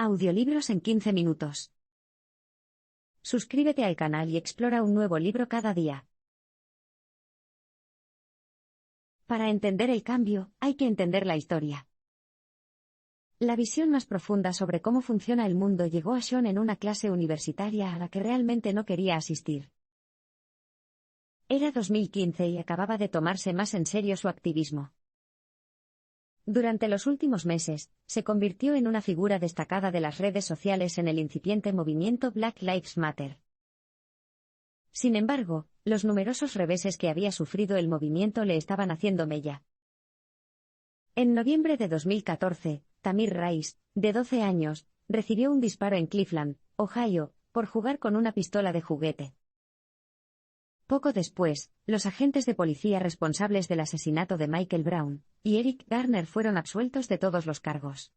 Audiolibros en 15 minutos. Suscríbete al canal y explora un nuevo libro cada día. Para entender el cambio, hay que entender la historia. La visión más profunda sobre cómo funciona el mundo llegó a Sean en una clase universitaria a la que realmente no quería asistir. Era 2015 y acababa de tomarse más en serio su activismo. Durante los últimos meses, se convirtió en una figura destacada de las redes sociales en el incipiente movimiento Black Lives Matter. Sin embargo, los numerosos reveses que había sufrido el movimiento le estaban haciendo mella. En noviembre de 2014, Tamir Rice, de 12 años, recibió un disparo en Cleveland, Ohio, por jugar con una pistola de juguete. Poco después, los agentes de policía responsables del asesinato de Michael Brown y Eric Garner fueron absueltos de todos los cargos.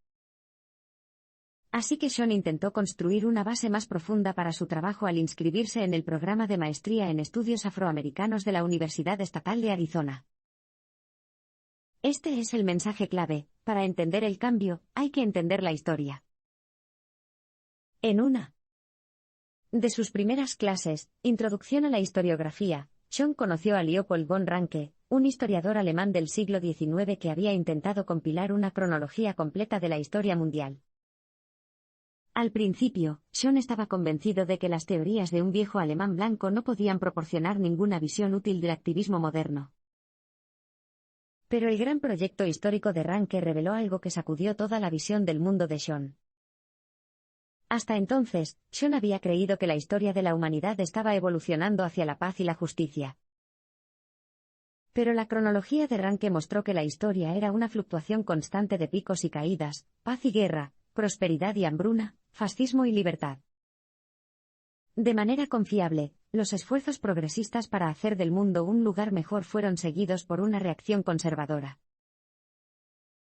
Así que Sean intentó construir una base más profunda para su trabajo al inscribirse en el programa de maestría en estudios afroamericanos de la Universidad Estatal de Arizona. Este es el mensaje clave: para entender el cambio, hay que entender la historia. En una de sus primeras clases, Introducción a la historiografía, Sean conoció a Leopold von Ranke, un historiador alemán del siglo XIX que había intentado compilar una cronología completa de la historia mundial. Al principio, Sean estaba convencido de que las teorías de un viejo alemán blanco no podían proporcionar ninguna visión útil del activismo moderno. Pero el gran proyecto histórico de Ranke reveló algo que sacudió toda la visión del mundo de Sean. Hasta entonces, Sean había creído que la historia de la humanidad estaba evolucionando hacia la paz y la justicia. Pero la cronología de Ranke mostró que la historia era una fluctuación constante de picos y caídas, paz y guerra, prosperidad y hambruna, fascismo y libertad. De manera confiable, los esfuerzos progresistas para hacer del mundo un lugar mejor fueron seguidos por una reacción conservadora.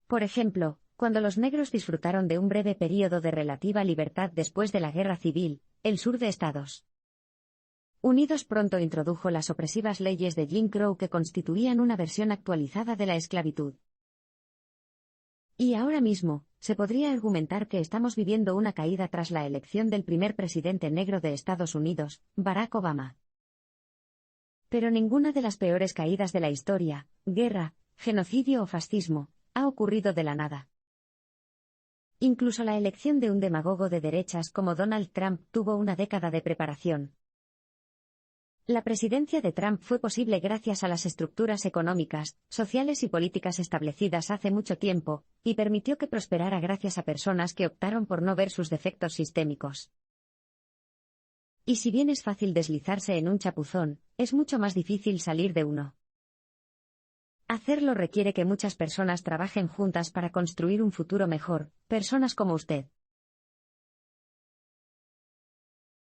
Por ejemplo, cuando los negros disfrutaron de un breve período de relativa libertad después de la Guerra Civil, el sur de Estados Unidos pronto introdujo las opresivas leyes de Jim Crow que constituían una versión actualizada de la esclavitud. Y ahora mismo, se podría argumentar que estamos viviendo una caída tras la elección del primer presidente negro de Estados Unidos, Barack Obama. Pero ninguna de las peores caídas de la historia, guerra, genocidio o fascismo, ha ocurrido de la nada. Incluso la elección de un demagogo de derechas como Donald Trump tuvo una década de preparación. La presidencia de Trump fue posible gracias a las estructuras económicas, sociales y políticas establecidas hace mucho tiempo, y permitió que prosperara gracias a personas que optaron por no ver sus defectos sistémicos. Y si bien es fácil deslizarse en un chapuzón, es mucho más difícil salir de uno. Hacerlo requiere que muchas personas trabajen juntas para construir un futuro mejor, personas como usted.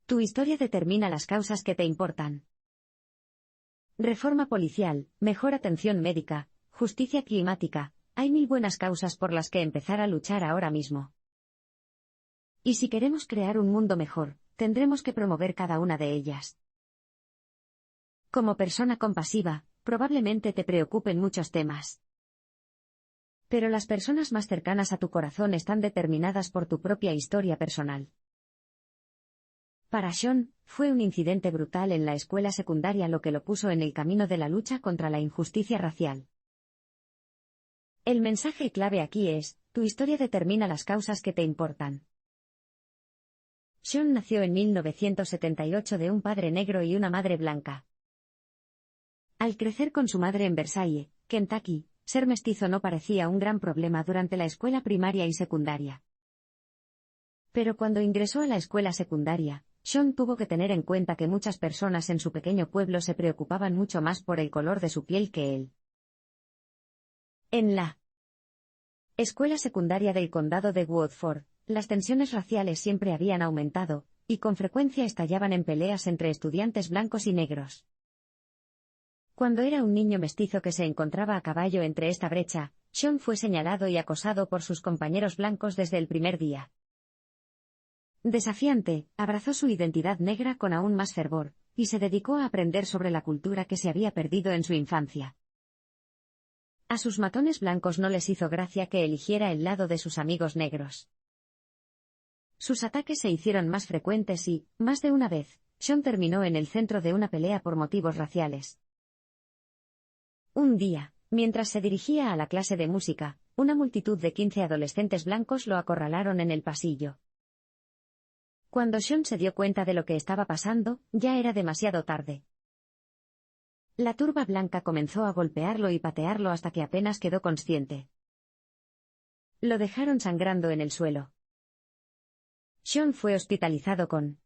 Tu historia determina las causas que te importan. Reforma policial, mejor atención médica, justicia climática, hay 1000 buenas causas por las que empezar a luchar ahora mismo. Y si queremos crear un mundo mejor, tendremos que promover cada una de ellas. Como persona compasiva, probablemente te preocupen muchos temas. Pero las personas más cercanas a tu corazón están determinadas por tu propia historia personal. Para Sean, fue un incidente brutal en la escuela secundaria lo que lo puso en el camino de la lucha contra la injusticia racial. El mensaje clave aquí es: tu historia determina las causas que te importan. Sean nació en 1978 de un padre negro y una madre blanca. Al crecer con su madre en Versailles, Kentucky, ser mestizo no parecía un gran problema durante la escuela primaria y secundaria. Pero cuando ingresó a la escuela secundaria, Sean tuvo que tener en cuenta que muchas personas en su pequeño pueblo se preocupaban mucho más por el color de su piel que él. En la escuela secundaria del condado de Woodford, las tensiones raciales siempre habían aumentado, y con frecuencia estallaban en peleas entre estudiantes blancos y negros. Cuando era un niño mestizo que se encontraba a caballo entre esta brecha, Sean fue señalado y acosado por sus compañeros blancos desde el primer día. Desafiante, abrazó su identidad negra con aún más fervor, y se dedicó a aprender sobre la cultura que se había perdido en su infancia. A sus matones blancos no les hizo gracia que eligiera el lado de sus amigos negros. Sus ataques se hicieron más frecuentes y, más de una vez, Sean terminó en el centro de una pelea por motivos raciales. Un día, mientras se dirigía a la clase de música, una multitud de 15 adolescentes blancos lo acorralaron en el pasillo. Cuando Sean se dio cuenta de lo que estaba pasando, ya era demasiado tarde. La turba blanca comenzó a golpearlo y patearlo hasta que apenas quedó consciente. Lo dejaron sangrando en el suelo. Sean fue hospitalizado con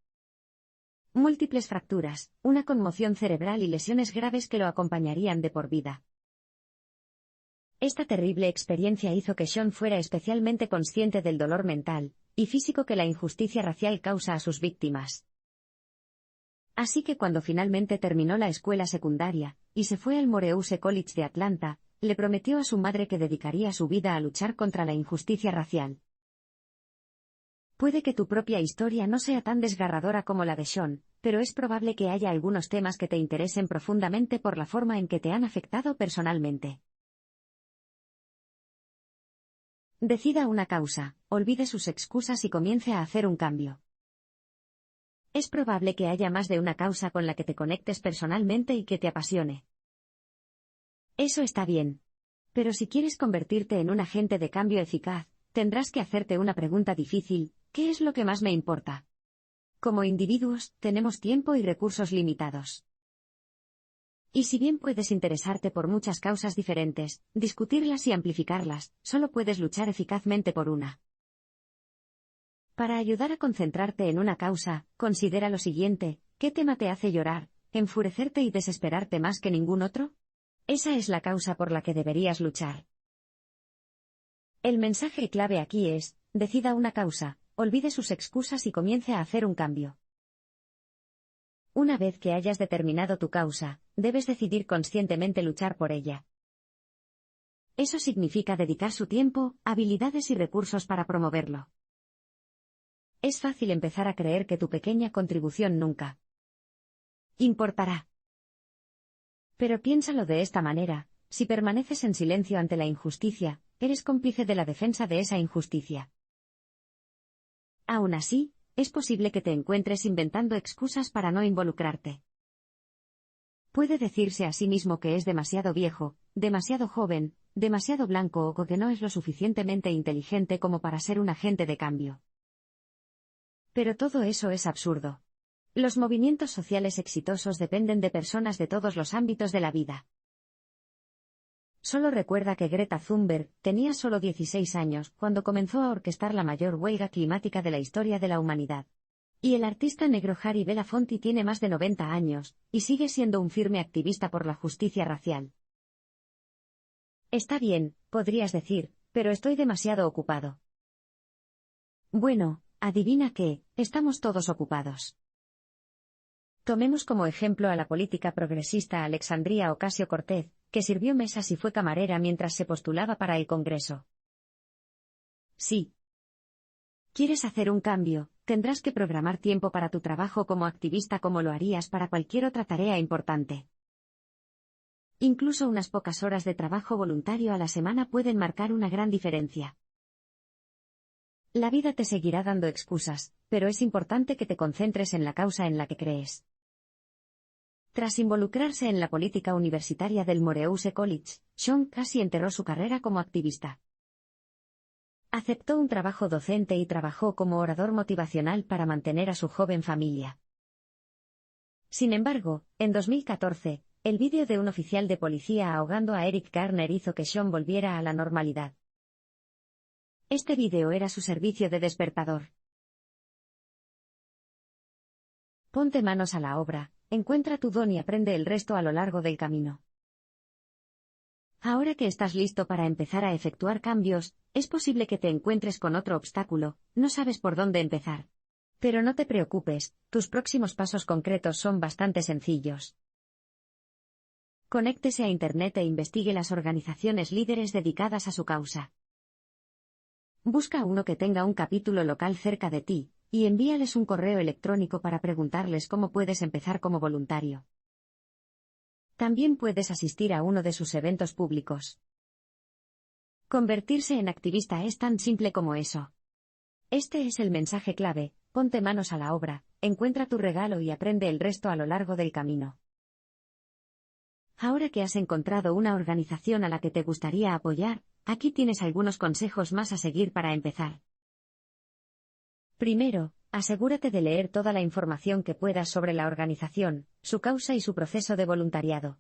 múltiples fracturas, una conmoción cerebral y lesiones graves que lo acompañarían de por vida. Esta terrible experiencia hizo que Sean fuera especialmente consciente del dolor mental y físico que la injusticia racial causa a sus víctimas. Así que cuando finalmente terminó la escuela secundaria y se fue al Morehouse College de Atlanta, le prometió a su madre que dedicaría su vida a luchar contra la injusticia racial. Puede que tu propia historia no sea tan desgarradora como la de Sean, pero es probable que haya algunos temas que te interesen profundamente por la forma en que te han afectado personalmente. Decida una causa, olvide sus excusas y comience a hacer un cambio. Es probable que haya más de una causa con la que te conectes personalmente y que te apasione. Eso está bien. Pero si quieres convertirte en un agente de cambio eficaz, tendrás que hacerte una pregunta difícil: ¿qué es lo que más me importa? Como individuos, tenemos tiempo y recursos limitados. Y si bien puedes interesarte por muchas causas diferentes, discutirlas y amplificarlas, solo puedes luchar eficazmente por una. Para ayudar a concentrarte en una causa, considera lo siguiente: ¿qué tema te hace llorar, enfurecerte y desesperarte más que ningún otro? Esa es la causa por la que deberías luchar. El mensaje clave aquí es: decida una causa, olvide sus excusas y comience a hacer un cambio. Una vez que hayas determinado tu causa, debes decidir conscientemente luchar por ella. Eso significa dedicar su tiempo, habilidades y recursos para promoverlo. Es fácil empezar a creer que tu pequeña contribución nunca importará. Pero piénsalo de esta manera: si permaneces en silencio ante la injusticia, eres cómplice de la defensa de esa injusticia. Aún así, es posible que te encuentres inventando excusas para no involucrarte. Puede decirse a sí mismo que es demasiado viejo, demasiado joven, demasiado blanco o que no es lo suficientemente inteligente como para ser un agente de cambio. Pero todo eso es absurdo. Los movimientos sociales exitosos dependen de personas de todos los ámbitos de la vida. Solo recuerda que Greta Thunberg tenía solo 16 años cuando comenzó a orquestar la mayor huelga climática de la historia de la humanidad. Y el artista negro Harry Belafonte tiene más de 90 años, y sigue siendo un firme activista por la justicia racial. Está bien, podrías decir, pero estoy demasiado ocupado. Bueno, adivina qué, estamos todos ocupados. Tomemos como ejemplo a la política progresista Alexandria Ocasio-Cortez, que sirvió mesas y fue camarera mientras se postulaba para el Congreso. Sí. ¿Quieres hacer un cambio? Tendrás que programar tiempo para tu trabajo como activista como lo harías para cualquier otra tarea importante. Incluso unas pocas horas de trabajo voluntario a la semana pueden marcar una gran diferencia. La vida te seguirá dando excusas, pero es importante que te concentres en la causa en la que crees. Tras involucrarse en la política universitaria del Morehouse College, Sean casi enterró su carrera como activista. Aceptó un trabajo docente y trabajó como orador motivacional para mantener a su joven familia. Sin embargo, en 2014, el vídeo de un oficial de policía ahogando a Eric Garner hizo que Sean volviera a la normalidad. Este vídeo era su servicio de despertador. Ponte manos a la obra, encuentra tu don y aprende el resto a lo largo del camino. Ahora que estás listo para empezar a efectuar cambios, es posible que te encuentres con otro obstáculo, no sabes por dónde empezar. Pero no te preocupes, tus próximos pasos concretos son bastante sencillos. Conéctese a Internet e investigue las organizaciones líderes dedicadas a su causa. Busca uno que tenga un capítulo local cerca de ti, y envíales un correo electrónico para preguntarles cómo puedes empezar como voluntario. También puedes asistir a uno de sus eventos públicos. Convertirse en activista es tan simple como eso. Este es el mensaje clave: ponte manos a la obra, encuentra tu regalo y aprende el resto a lo largo del camino. Ahora que has encontrado una organización a la que te gustaría apoyar, aquí tienes algunos consejos más a seguir para empezar. Primero, asegúrate de leer toda la información que puedas sobre la organización, su causa y su proceso de voluntariado.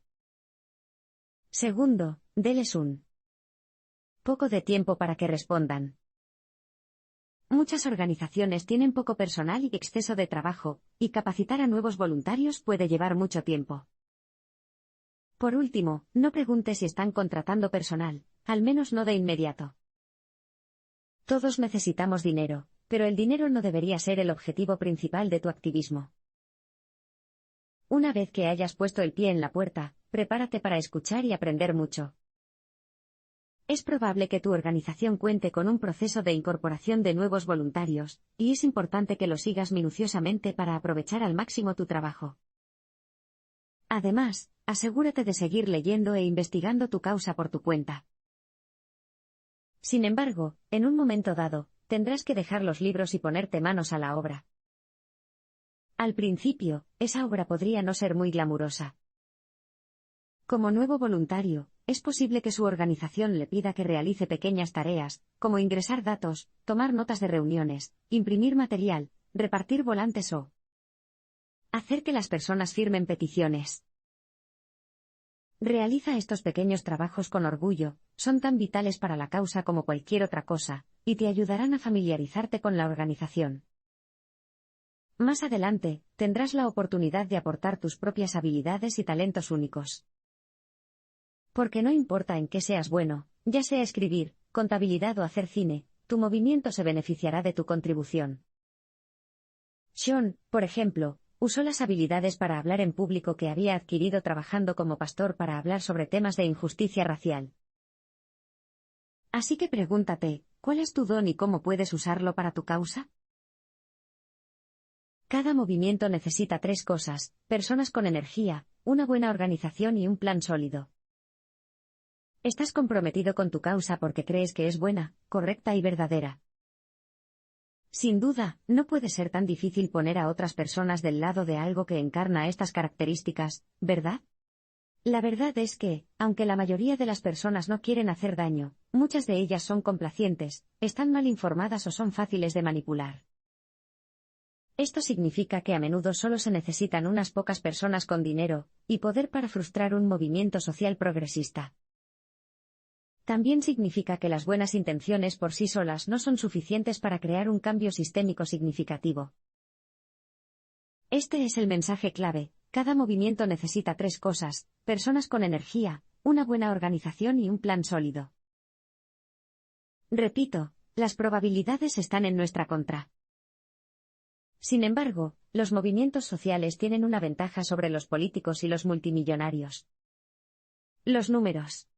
Segundo, déles un poco de tiempo para que respondan. Muchas organizaciones tienen poco personal y exceso de trabajo, y capacitar a nuevos voluntarios puede llevar mucho tiempo. Por último, no preguntes si están contratando personal, al menos no de inmediato. Todos necesitamos dinero, pero el dinero no debería ser el objetivo principal de tu activismo. Una vez que hayas puesto el pie en la puerta, prepárate para escuchar y aprender mucho. Es probable que tu organización cuente con un proceso de incorporación de nuevos voluntarios, y es importante que lo sigas minuciosamente para aprovechar al máximo tu trabajo. Además, asegúrate de seguir leyendo e investigando tu causa por tu cuenta. Sin embargo, en un momento dado, tendrás que dejar los libros y ponerte manos a la obra. Al principio, esa obra podría no ser muy glamurosa. Como nuevo voluntario, es posible que su organización le pida que realice pequeñas tareas, como ingresar datos, tomar notas de reuniones, imprimir material, repartir volantes o hacer que las personas firmen peticiones. Realiza estos pequeños trabajos con orgullo, son tan vitales para la causa como cualquier otra cosa, y te ayudarán a familiarizarte con la organización. Más adelante, tendrás la oportunidad de aportar tus propias habilidades y talentos únicos. Porque no importa en qué seas bueno, ya sea escribir, contabilidad o hacer cine, tu movimiento se beneficiará de tu contribución. Sean, por ejemplo, usó las habilidades para hablar en público que había adquirido trabajando como pastor para hablar sobre temas de injusticia racial. Así que pregúntate, ¿cuál es tu don y cómo puedes usarlo para tu causa? Cada movimiento necesita 3 cosas: personas con energía, una buena organización y un plan sólido. Estás comprometido con tu causa porque crees que es buena, correcta y verdadera. Sin duda, no puede ser tan difícil poner a otras personas del lado de algo que encarna estas características, ¿verdad? La verdad es que, aunque la mayoría de las personas no quieren hacer daño, muchas de ellas son complacientes, están mal informadas o son fáciles de manipular. Esto significa que a menudo solo se necesitan unas pocas personas con dinero y poder para frustrar un movimiento social progresista. También significa que las buenas intenciones por sí solas no son suficientes para crear un cambio sistémico significativo. Este es el mensaje clave: cada movimiento necesita 3 cosas: personas con energía, una buena organización y un plan sólido. Repito, las probabilidades están en nuestra contra. Sin embargo, los movimientos sociales tienen una ventaja sobre los políticos y los multimillonarios. Los números.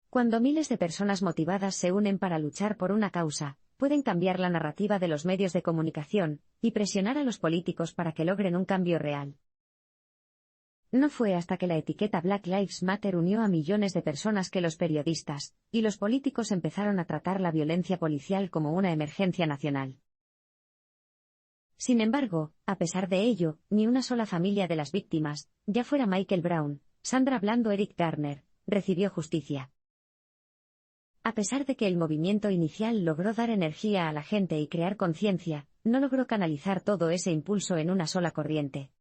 Cuando miles de personas motivadas se unen para luchar por una causa, pueden cambiar la narrativa de los medios de comunicación y presionar a los políticos para que logren un cambio real. No fue hasta que la etiqueta Black Lives Matter unió a millones de personas que los periodistas y los políticos empezaron a tratar la violencia policial como una emergencia nacional. Sin embargo, a pesar de ello, ni una sola familia de las víctimas, ya fuera Michael Brown, Sandra Bland o Eric Garner, recibió justicia. A pesar de que el movimiento inicial logró dar energía a la gente y crear conciencia, no logró canalizar todo ese impulso en una sola corriente.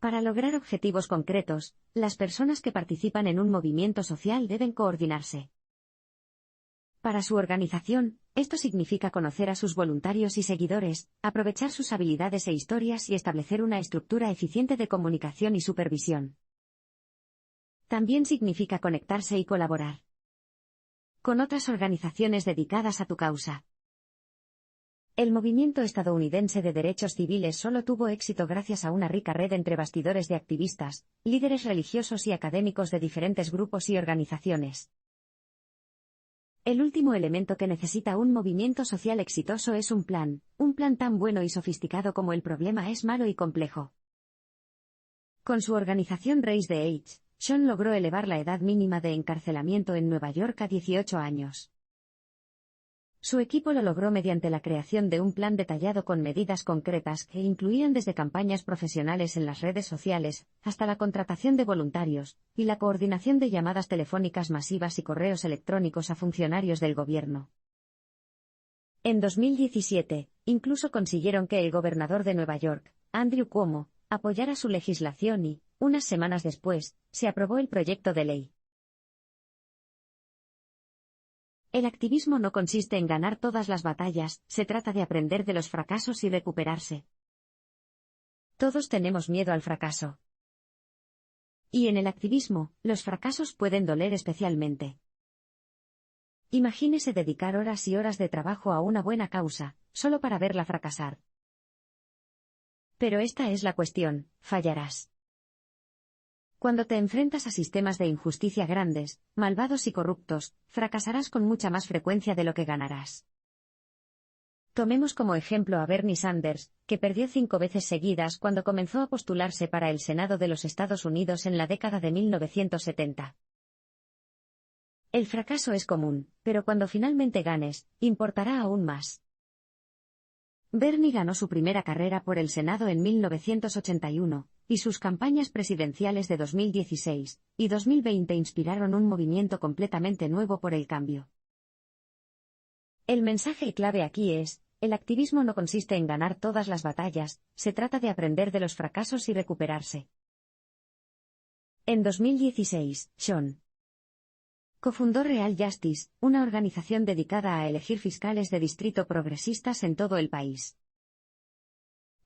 Para lograr objetivos concretos, las personas que participan en un movimiento social deben coordinarse. Para su organización, esto significa conocer a sus voluntarios y seguidores, aprovechar sus habilidades e historias y establecer una estructura eficiente de comunicación y supervisión. También significa conectarse y colaborar con otras organizaciones dedicadas a tu causa. El movimiento estadounidense de derechos civiles solo tuvo éxito gracias a una rica red entre bastidores de activistas, líderes religiosos y académicos de diferentes grupos y organizaciones. El último elemento que necesita un movimiento social exitoso es un plan tan bueno y sofisticado como el problema es malo y complejo. Con su organización Raise the Age, Sean logró elevar la edad mínima de encarcelamiento en Nueva York a 18 años. Su equipo lo logró mediante la creación de un plan detallado con medidas concretas que incluían desde campañas profesionales en las redes sociales, hasta la contratación de voluntarios, y la coordinación de llamadas telefónicas masivas y correos electrónicos a funcionarios del gobierno. En 2017, incluso consiguieron que el gobernador de Nueva York, Andrew Cuomo, apoyara su legislación y, unas semanas después, se aprobó el proyecto de ley. El activismo no consiste en ganar todas las batallas, se trata de aprender de los fracasos y recuperarse. Todos tenemos miedo al fracaso. Y en el activismo, los fracasos pueden doler especialmente. Imagínese dedicar horas y horas de trabajo a una buena causa, solo para verla fracasar. Pero esta es la cuestión, fallarás. Cuando te enfrentas a sistemas de injusticia grandes, malvados y corruptos, fracasarás con mucha más frecuencia de lo que ganarás. Tomemos como ejemplo a Bernie Sanders, que perdió 5 veces seguidas cuando comenzó a postularse para el Senado de los Estados Unidos en la década de 1970. El fracaso es común, pero cuando finalmente ganes, importará aún más. Bernie ganó su primera carrera por el Senado en 1981, y sus campañas presidenciales de 2016 y 2020 inspiraron un movimiento completamente nuevo por el cambio. El mensaje clave aquí es, el activismo no consiste en ganar todas las batallas, se trata de aprender de los fracasos y recuperarse. En 2016, Sean cofundó Real Justice, una organización dedicada a elegir fiscales de distrito progresistas en todo el país.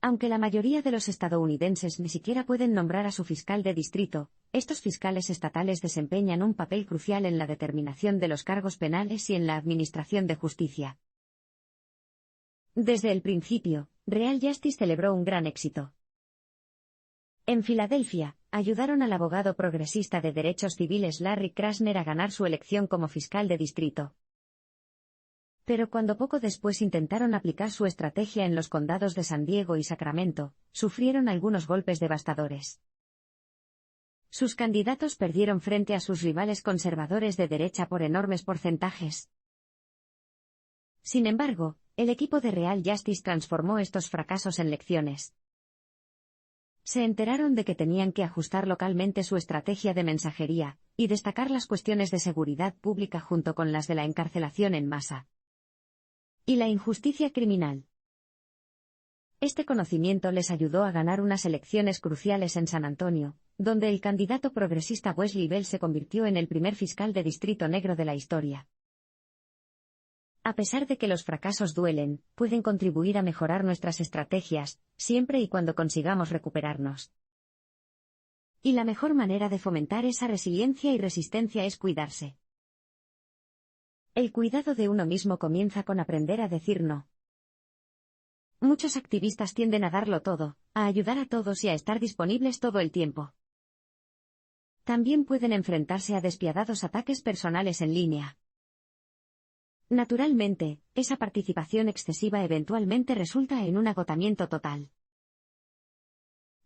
Aunque la mayoría de los estadounidenses ni siquiera pueden nombrar a su fiscal de distrito, estos fiscales estatales desempeñan un papel crucial en la determinación de los cargos penales y en la administración de justicia. Desde el principio, Real Justice celebró un gran éxito. En Filadelfia, ayudaron al abogado progresista de derechos civiles Larry Krasner a ganar su elección como fiscal de distrito. Pero cuando poco después intentaron aplicar su estrategia en los condados de San Diego y Sacramento, sufrieron algunos golpes devastadores. Sus candidatos perdieron frente a sus rivales conservadores de derecha por enormes porcentajes. Sin embargo, el equipo de Real Justice transformó estos fracasos en lecciones. Se enteraron de que tenían que ajustar localmente su estrategia de mensajería, y destacar las cuestiones de seguridad pública junto con las de la encarcelación en masa. Y la injusticia criminal. Este conocimiento les ayudó a ganar unas elecciones cruciales en San Antonio, donde el candidato progresista Wesley Bell se convirtió en el primer fiscal de distrito negro de la historia. A pesar de que los fracasos duelen, pueden contribuir a mejorar nuestras estrategias, siempre y cuando consigamos recuperarnos. Y la mejor manera de fomentar esa resiliencia y resistencia es cuidarse. El cuidado de uno mismo comienza con aprender a decir no. Muchos activistas tienden a darlo todo, a ayudar a todos y a estar disponibles todo el tiempo. También pueden enfrentarse a despiadados ataques personales en línea. Naturalmente, esa participación excesiva eventualmente resulta en un agotamiento total.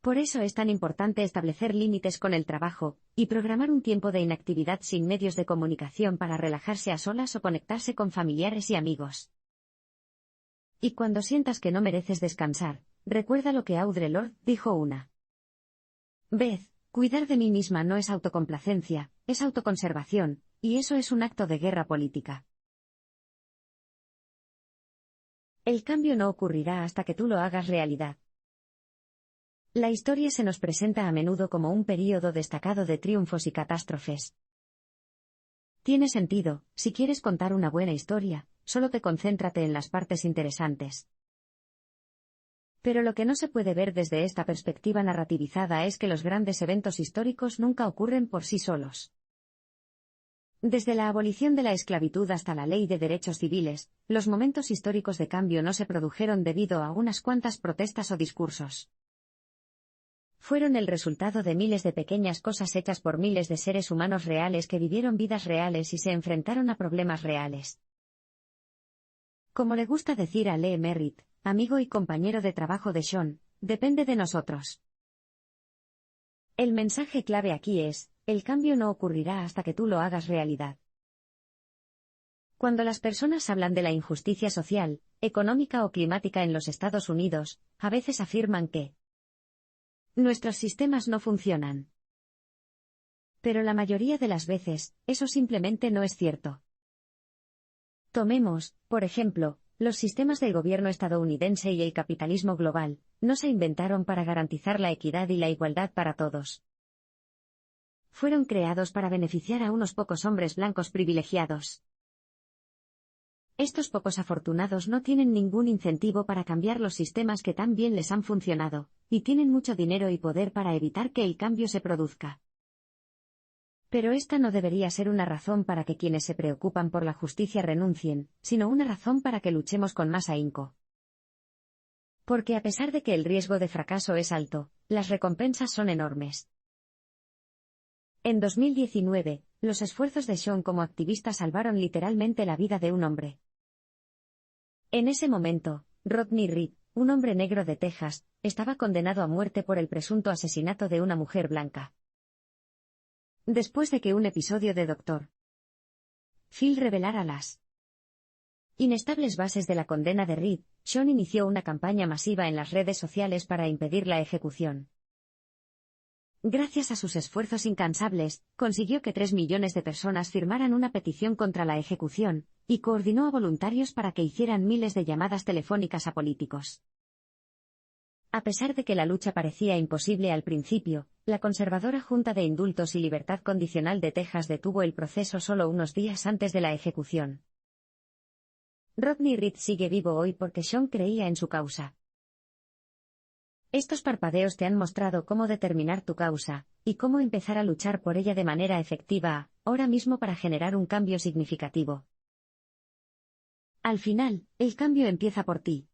Por eso es tan importante establecer límites con el trabajo, y programar un tiempo de inactividad sin medios de comunicación para relajarse a solas o conectarse con familiares y amigos. Y cuando sientas que no mereces descansar, recuerda lo que Audre Lorde dijo una vez: cuidar de mí misma no es autocomplacencia, es autoconservación, y eso es un acto de guerra política. El cambio no ocurrirá hasta que tú lo hagas realidad. La historia se nos presenta a menudo como un período destacado de triunfos y catástrofes. Tiene sentido, si quieres contar una buena historia, solo concéntrate en las partes interesantes. Pero lo que no se puede ver desde esta perspectiva narrativizada es que los grandes eventos históricos nunca ocurren por sí solos. Desde la abolición de la esclavitud hasta la ley de derechos civiles, los momentos históricos de cambio no se produjeron debido a unas cuantas protestas o discursos. Fueron el resultado de miles de pequeñas cosas hechas por miles de seres humanos reales que vivieron vidas reales y se enfrentaron a problemas reales. Como le gusta decir a Lee Merritt, amigo y compañero de trabajo de Sean, depende de nosotros. El mensaje clave aquí es: el cambio no ocurrirá hasta que tú lo hagas realidad. Cuando las personas hablan de la injusticia social, económica o climática en los Estados Unidos, a veces afirman que nuestros sistemas no funcionan. Pero la mayoría de las veces, eso simplemente no es cierto. Tomemos, por ejemplo, los sistemas del gobierno estadounidense y el capitalismo global, no se inventaron para garantizar la equidad y la igualdad para todos. Fueron creados para beneficiar a unos pocos hombres blancos privilegiados. Estos pocos afortunados no tienen ningún incentivo para cambiar los sistemas que tan bien les han funcionado, y tienen mucho dinero y poder para evitar que el cambio se produzca. Pero esta no debería ser una razón para que quienes se preocupan por la justicia renuncien, sino una razón para que luchemos con más ahínco. Porque a pesar de que el riesgo de fracaso es alto, las recompensas son enormes. En 2019, los esfuerzos de Sean como activista salvaron literalmente la vida de un hombre. En ese momento, Rodney Reed, un hombre negro de Texas, estaba condenado a muerte por el presunto asesinato de una mujer blanca. Después de que un episodio de Dr. Phil revelara las inestables bases de la condena de Reed, Sean inició una campaña masiva en las redes sociales para impedir la ejecución. Gracias a sus esfuerzos incansables, consiguió que 3 millones de personas firmaran una petición contra la ejecución, y coordinó a voluntarios para que hicieran miles de llamadas telefónicas a políticos. A pesar de que la lucha parecía imposible al principio, la conservadora Junta de Indultos y Libertad Condicional de Texas detuvo el proceso solo unos días antes de la ejecución. Rodney Reed sigue vivo hoy porque Sean creía en su causa. Estos parpadeos te han mostrado cómo determinar tu causa, y cómo empezar a luchar por ella de manera efectiva, ahora mismo para generar un cambio significativo. Al final, el cambio empieza por ti.